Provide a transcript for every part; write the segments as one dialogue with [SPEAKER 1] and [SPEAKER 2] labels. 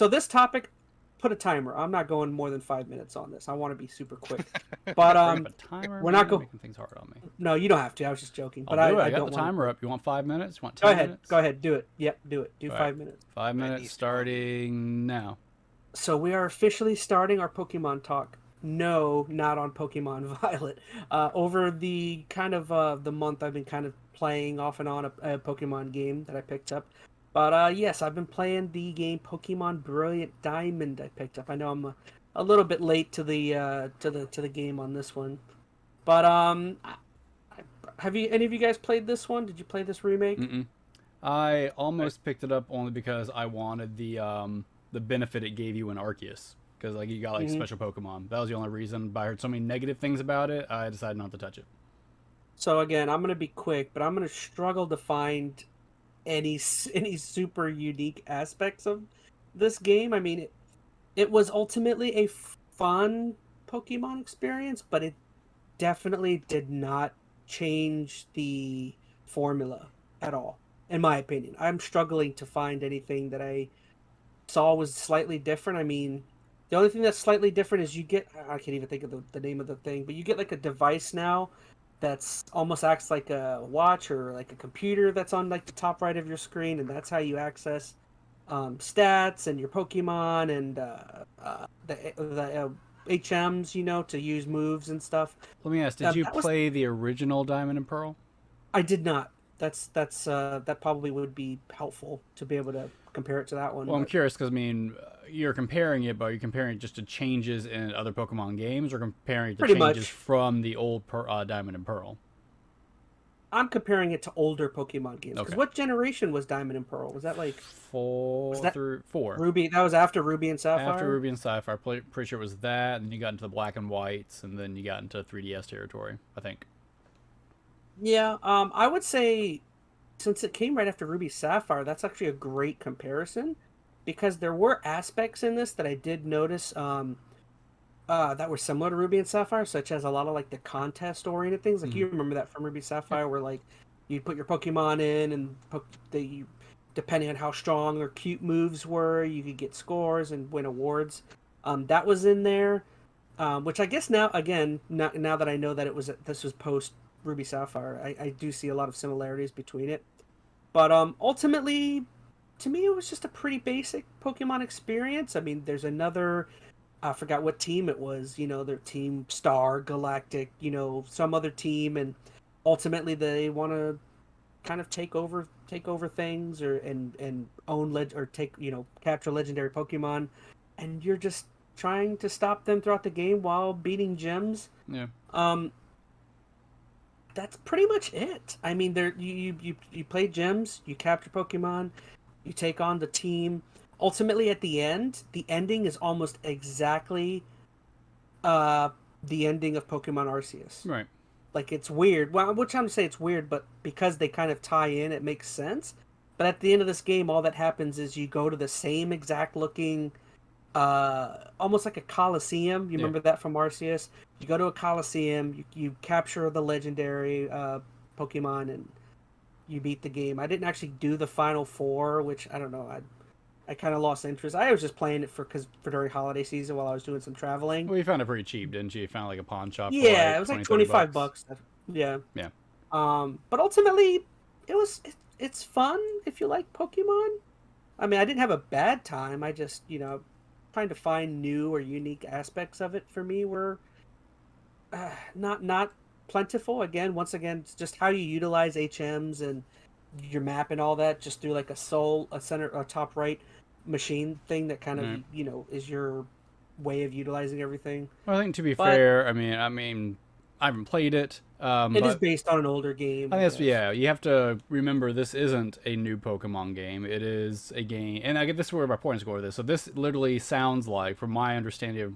[SPEAKER 1] So this topic, put a timer. I'm not going more than 5 minutes on this. I want to be super quick. But
[SPEAKER 2] Bring up a timer.
[SPEAKER 1] we're not going.
[SPEAKER 2] Making things hard on me.
[SPEAKER 1] No, you don't have to. I was just joking.
[SPEAKER 2] I'll
[SPEAKER 1] But
[SPEAKER 2] do it.
[SPEAKER 1] I
[SPEAKER 2] got
[SPEAKER 1] don't
[SPEAKER 2] the
[SPEAKER 1] want
[SPEAKER 2] timer up. You want 5 minutes? You want 10
[SPEAKER 1] Go ahead.
[SPEAKER 2] minutes?
[SPEAKER 1] Go ahead. Do it. Yep. Do it. Do
[SPEAKER 2] All
[SPEAKER 1] 5 minutes.
[SPEAKER 2] 5 minutes starting now.
[SPEAKER 1] So we are officially starting our Pokemon talk. No, not on Pokemon Violet. Over the kind of the month, I've been kind of playing off and on a Pokemon game that I picked up. But yes, I've been playing the game Pokemon Brilliant Diamond. I picked up. I know I'm a little bit late to the game on this one, but have any of you guys played this one? Did you play this remake?
[SPEAKER 2] Mm-mm. I almost picked it up only because I wanted the benefit it gave you in Arceus, because like you got like special Pokemon. That was the only reason. But I heard so many negative things about it, I decided not to touch it.
[SPEAKER 1] So again, I'm gonna be quick, but I'm gonna struggle to find any super unique aspects of this game. I mean, it was ultimately a fun Pokemon experience, but it definitely did not change the formula at all, in my opinion. I'm struggling to find anything that I saw was slightly different. I mean, the only thing that's slightly different is you get, I can't even think of the name of the thing, but you get like a device now that's almost acts like a watch or like a computer that's on like the top right of your screen, and that's how you access stats and your Pokemon and the HMs, you know, to use moves and stuff.
[SPEAKER 2] Let me ask: did you play the original Diamond and Pearl?
[SPEAKER 1] I did not. That probably would be helpful to be able to compare it to that one.
[SPEAKER 2] Well, I'm curious because I mean, you're comparing it, but are you comparing it just to changes in other Pokemon games, or comparing it to changes from the old Diamond and Pearl?
[SPEAKER 1] I'm comparing it to older Pokemon games. Because what generation was Diamond and Pearl? Was that like
[SPEAKER 2] 4 through 4?
[SPEAKER 1] Ruby. That was after Ruby and Sapphire.
[SPEAKER 2] After Ruby and Sapphire, pretty sure it was that. And then you got into the Black and Whites, and then you got into 3DS territory, I think.
[SPEAKER 1] Yeah, I would say since it came right after Ruby Sapphire, that's actually a great comparison, because there were aspects in this that I did notice that were similar to Ruby and Sapphire, such as a lot of like the contest-oriented things. Like you remember that from Ruby Sapphire, where like you'd put your Pokemon in, and depending on how strong or cute moves were, you could get scores and win awards. That was in there, which I guess now that I know that this was post Ruby Sapphire, I do see a lot of similarities between it. But ultimately, to me, it was just a pretty basic Pokemon experience. I mean, there's another, I forgot what team it was, you know, their team Star, Galactic, you know, some other team, and ultimately they want to kind of take over things and own capture legendary Pokemon, and you're just trying to stop them throughout the game while beating gyms.
[SPEAKER 2] Yeah.
[SPEAKER 1] That's pretty much it. I mean, you play gyms, you capture Pokemon, you take on the team. Ultimately, at the ending is almost exactly the ending of Pokemon Arceus.
[SPEAKER 2] Right.
[SPEAKER 1] Like, it's weird. Well, I'm trying to say it's weird, but because they kind of tie in, it makes sense. But at the end of this game, all that happens is you go to the same exact looking, almost like a Coliseum. You remember that from Arceus? You go to a Coliseum, you capture the legendary Pokemon, and you beat the game. I didn't actually do the final 4, which I don't know. I kind of lost interest. I was just playing it for during holiday season while I was doing some traveling.
[SPEAKER 2] Well, you found it pretty cheap, didn't you? You found like a pawn shop.
[SPEAKER 1] Yeah,
[SPEAKER 2] for like
[SPEAKER 1] it was like $25. Yeah.
[SPEAKER 2] Yeah.
[SPEAKER 1] But ultimately, it's fun if you like Pokemon. I mean, I didn't have a bad time. I just, trying to find new or unique aspects of it for me were not plentiful. Once again, it's just how you utilize HMs and your map and all that, just through like a top right machine thing that kind of is your way of utilizing everything.
[SPEAKER 2] Well, I think to be fair, I mean, I haven't played it.
[SPEAKER 1] It is based on an older game.
[SPEAKER 2] I guess, yeah. You have to remember this isn't a new Pokemon game. It is a game, and I get this is where my points go with this. So this literally sounds like, from my understanding of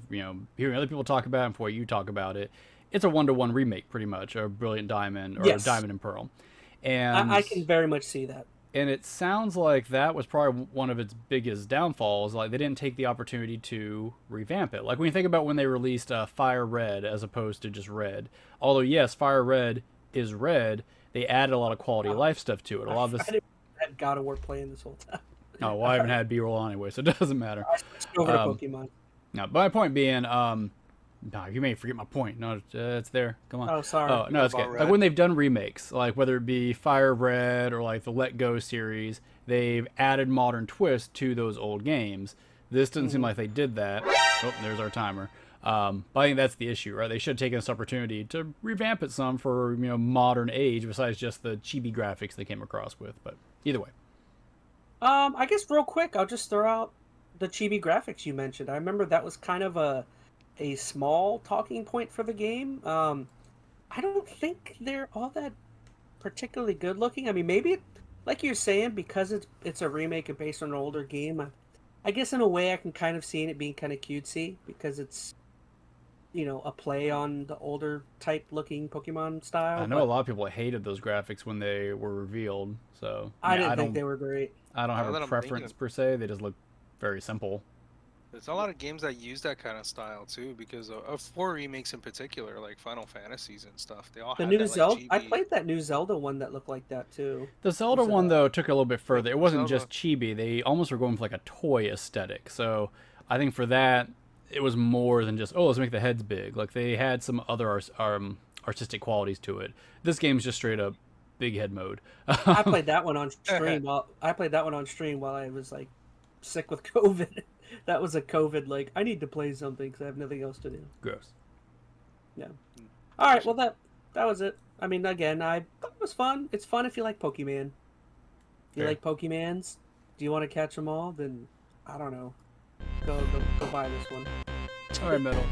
[SPEAKER 2] hearing other people talk about it and before you talk about it, it's a 1-to-1 remake, pretty much, of Brilliant Diamond or Diamond and Pearl. And
[SPEAKER 1] I can very much see that.
[SPEAKER 2] And it sounds like that was probably one of its biggest downfalls. Like, they didn't take the opportunity to revamp it. Like, when you think about when they released Fire Red as opposed to just Red. Although, yes, Fire Red is red, they added a lot of quality of life stuff to it. A lot of this.
[SPEAKER 1] I had God of War playing this whole time.
[SPEAKER 2] Oh, well, I haven't had B-roll anyway, so it doesn't matter.
[SPEAKER 1] I switched over to
[SPEAKER 2] Um,
[SPEAKER 1] Pokemon.
[SPEAKER 2] No, but my point being, no, you may forget my point. No, it's there. Come on.
[SPEAKER 1] Oh, sorry.
[SPEAKER 2] Oh, no, it's good. Like when they've done remakes, like whether it be Fire Red or like the Let Go series, they've added modern twists to those old games. This doesn't seem like they did that. Oh, there's our timer. But I think that's the issue, right? They should have taken this opportunity to revamp it some for, you know, modern age, besides just the chibi graphics they came across with. But either way.
[SPEAKER 1] I guess real quick, I'll just throw out the chibi graphics you mentioned. I remember that was kind of a small talking point for the game. I don't think they're all that particularly good looking. I mean, maybe like you're saying, because it's a remake and based on an older game. I guess in a way I can kind of see it being kind of cutesy because it's, you know, a play on the older type looking Pokemon style.
[SPEAKER 2] I know a lot of people hated those graphics when they were revealed, so
[SPEAKER 1] I
[SPEAKER 2] yeah,
[SPEAKER 1] didn't think they were great.
[SPEAKER 2] I don't have
[SPEAKER 3] Now that
[SPEAKER 2] a
[SPEAKER 3] I'm
[SPEAKER 2] preference
[SPEAKER 3] thinking,
[SPEAKER 2] per se. They just look very simple.
[SPEAKER 3] there's a lot of games that use that kind of style too, because of 4 remakes in particular, like Final Fantasies and stuff. They all
[SPEAKER 1] The
[SPEAKER 3] had
[SPEAKER 1] new
[SPEAKER 3] that like
[SPEAKER 1] Zelda, I
[SPEAKER 3] chibi.
[SPEAKER 1] played that new Zelda one that looked like that too.
[SPEAKER 2] The Zelda
[SPEAKER 1] Was it,
[SPEAKER 2] one though took it a little bit further. It wasn't
[SPEAKER 3] Zelda.
[SPEAKER 2] just chibi. They almost were going for like a toy aesthetic. So I think for that it was more than just, oh, let's make the heads big. Like they had some other artistic qualities to it. This game's just straight up big head mode.
[SPEAKER 1] I played that one on stream. I played that one on stream while I was like sick with COVID. That was a COVID like I need to play something because I have nothing else to do.
[SPEAKER 2] Gross.
[SPEAKER 1] Yeah. All right. Well, that was it. I mean, again, I thought it was fun. It's fun if you like Pokemon. If you
[SPEAKER 2] Fair.
[SPEAKER 1] like Pokemans, do you want to catch them all? Then I don't know. Go buy this one.
[SPEAKER 2] All right, Metal.